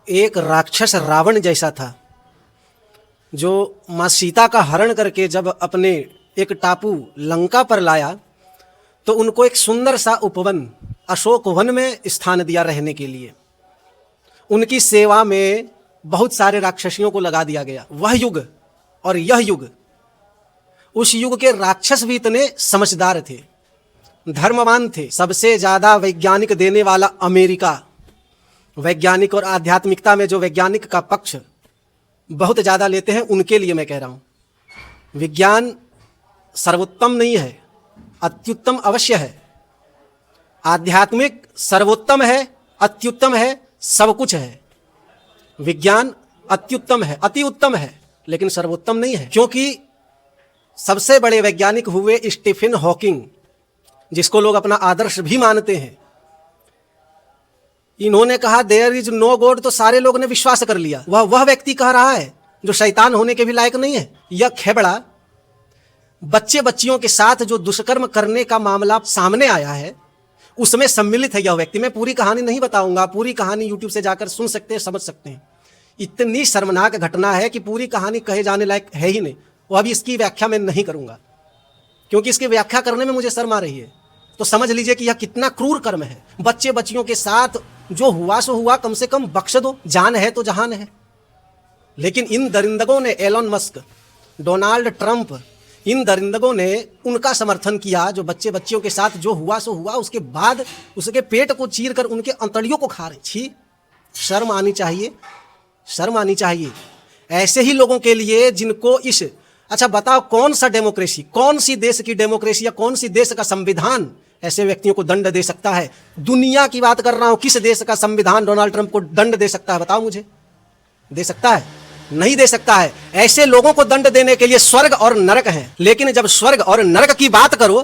एक राक्षस रावण जैसा था जो माँ सीता का हरण करके जब अपने एक टापू लंका पर लाया तो उनको एक सुंदर सा उपवन अशोक वन में स्थान दिया रहने के लिए। उनकी सेवा में बहुत सारे राक्षसियों को लगा दिया गया। वह युग और यह युग, उस युग के राक्षस भी इतने समझदार थे, धर्मवान थे। सबसे ज्यादा वैज्ञानिक देने वाला अमेरिका, वैज्ञानिक और आध्यात्मिकता में जो वैज्ञानिक का पक्ष बहुत ज़्यादा लेते हैं, उनके लिए मैं कह रहा हूँ, विज्ञान सर्वोत्तम नहीं है, अत्युत्तम अवश्य है। आध्यात्मिक सर्वोत्तम है, अत्युत्तम है, सब कुछ है। विज्ञान अत्युत्तम है, अति उत्तम है, लेकिन सर्वोत्तम नहीं है। क्योंकि सबसे बड़े वैज्ञानिक हुए स्टीफन हॉकिंग, जिसको लोग अपना आदर्श भी मानते हैं। इन्होंने कहा देयर इज नो गॉड, तो सारे लोगों ने विश्वास कर लिया। वह व्यक्ति कह रहा है जो शैतान होने के भी लायक नहीं है। यह खेबड़ा बच्चे बच्चियों के साथ जो दुष्कर्म करने का मामला सामने आया है, उसमें सम्मिलित है यह व्यक्ति। मैं पूरी कहानी नहीं बताऊंगा, पूरी कहानी यूट्यूब से जाकर सुन सकते हैं, समझ सकते हैं। इतनी शर्मनाक घटना है कि पूरी कहानी कहे जाने लायक है ही नहीं। वो अभी इसकी व्याख्या मैं नहीं करूंगा, क्योंकि इसकी व्याख्या करने में मुझे शर्म आ रही है। तो समझ लीजिए कि यह कितना क्रूर कर्म है। बच्चे बच्चियों के साथ जो हुआ सो हुआ, कम से कम बख्श दो, जान है तो जहान है। लेकिन इन दरिंदगों ने, एलोन मस्क, डोनाल्ड ट्रंप, इन दरिंदगों ने उनका समर्थन किया। जो बच्चे बच्चियों के साथ जो हुआ सो हुआ, उसके बाद उसके पेट को चीर कर उनके अंतड़ियों को खा रहे। छी, शर्म आनी चाहिए, शर्म आनी चाहिए ऐसे ही लोगों के लिए जिनको इस, अच्छा बताओ कौन सा डेमोक्रेसी, कौन सी देश की डेमोक्रेसी या कौन सी देश का संविधान ऐसे व्यक्तियों को दंड दे सकता है? दुनिया की बात कर रहा हूं, किस देश का संविधान डोनाल्ड ट्रंप को दंड दे सकता है? बताओ मुझे, दे सकता है? नहीं दे सकता है। ऐसे लोगों को दंड देने के लिए स्वर्ग और नरक है। लेकिन जब स्वर्ग और नरक की बात करो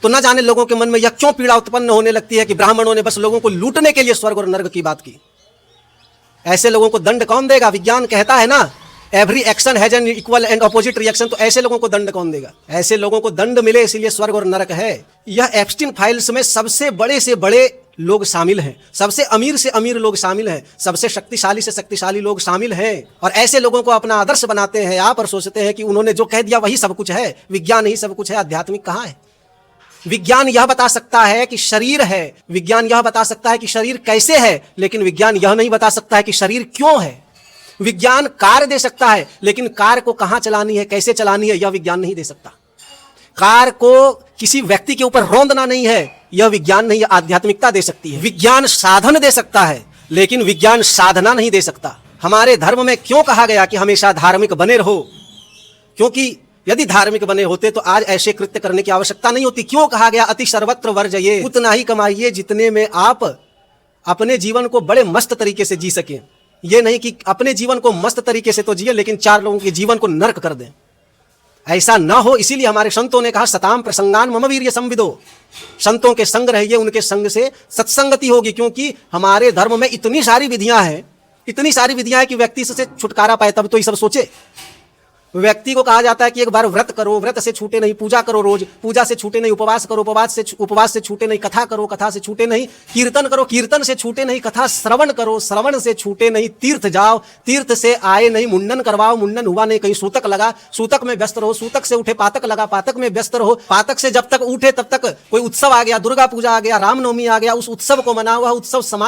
तो न जाने लोगों के मन में यह क्यों पीड़ा उत्पन्न होने लगती है कि ब्राह्मणों ने बस लोगों को लूटने के लिए स्वर्ग और नरक की बात की। ऐसे लोगों को दंड कौन देगा? विज्ञान कहता है ना, every action has an equal and opposite reaction. तो ऐसे लोगों को दंड कौन देगा? ऐसे लोगों को दंड मिले, इसीलिए स्वर्ग और नरक है। यह एप्स्टीन फाइल्स में सबसे बड़े से बड़े लोग शामिल हैं, सबसे अमीर से अमीर लोग शामिल हैं, सबसे शक्तिशाली से शक्तिशाली लोग शामिल हैं। और ऐसे लोगों को अपना आदर्श बनाते हैं आप, और सोचते हैं कि उन्होंने जो कह दिया वही सब कुछ है। विज्ञान ही सब कुछ है, आध्यात्मिक कहाँ है? विज्ञान यह बता सकता है कि शरीर है, विज्ञान यह बता सकता है कि शरीर कैसे है, लेकिन विज्ञान यह नहीं बता सकता है कि शरीर क्यों है। विज्ञान कार दे सकता है, लेकिन कार को कहां चलानी है, कैसे चलानी है, यह विज्ञान नहीं दे सकता। कार को किसी व्यक्ति के ऊपर रौंदना नहीं है, यह विज्ञान नहीं, आध्यात्मिकता दे सकती है। विज्ञान साधन दे सकता है, लेकिन विज्ञान साधना नहीं दे सकता। हमारे धर्म में क्यों कहा गया कि हमेशा धार्मिक बने रहो? क्योंकि यदि धार्मिक बने होते तो आज ऐसे कृत्य करने की आवश्यकता नहीं होती। क्यों कहा गया अति सर्वत्र वर्जये? उतना ही कमाइए जितने में आप अपने जीवन को बड़े मस्त तरीके से जी सकें। ये नहीं कि अपने जीवन को मस्त तरीके से तो जिए, लेकिन चार लोगों के जीवन को नर्क कर दें। ऐसा ना हो, इसीलिए हमारे संतों ने कहा सताम प्रसंगान मम वीर्य संविदो। संतों के संग रहिए, उनके संग से सत्संगति होगी। क्योंकि हमारे धर्म में इतनी सारी विधियां हैं, इतनी सारी विधियां हैं कि व्यक्ति से छुटकारा पाए तब तो ये सब सोचे। व्यक्ति को कहा जाता है कि एक बार व्रत करो, व्रत से छूटे नहीं, पूजा करो रोज, पूजा से छूटे नहीं, उपवास करो, उपवास से छूटे नहीं, कथा करो, कथा से छूटे नहीं, कीर्तन करो, कीर्तन से छूटे नहीं, कथा श्रवण करो, श्रवण से छूटे नहीं, तीर्थ जाओ, तीर्थ से आए नहीं, मुंडन करवाओ, मुंडन हुआ नहीं, कहीं सूतक लगा, सूतक में व्यस्त रहो, सूतक से उठे पातक लगा, पातक में व्यस्त रहो, पातक से जब तक उठे तब तक कोई उत्सव आ गया, दुर्गा पूजा आ गया, रामनवमी आ गया, उस उत्सव को मनाओ, वह उत्सव